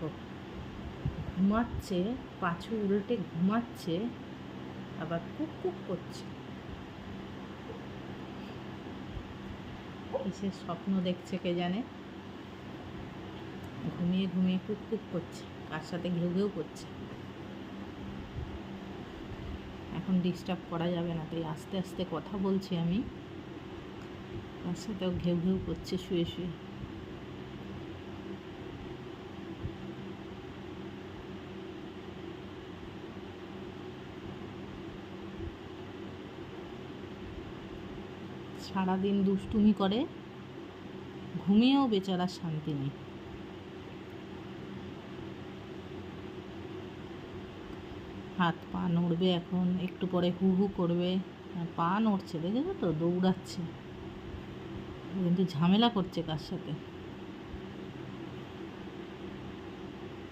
দেখো, ঘুমাচ্ছে, পাছু উল্টে ঘুমাচ্ছে, আবার কুক কুক করছে। কিসের স্বপ্ন দেখছে কে জানে, ঘুমিয়ে ঘুমিয়ে কুক কুক করছে, কার সাথে ঘেউ ঘেউ করছে। এখন ডিস্টার্ব করা যাবে না, তাই আস্তে আস্তে কথা বলছি আমি। তার সাথেও ঘেউ ঘেউ করছে শুয়ে শুয়ে। সারাদিন দুষ্টুমি করে, ঘুমিয়েও বেচারা শান্তি নেই। হাত পা নড়বে, এখন একটু পরে হু হু করবে। পা নড়ছে, দেখেছো তো, দৌড়াচ্ছে, কিন্তু ঝামেলা করছে কার সাথে।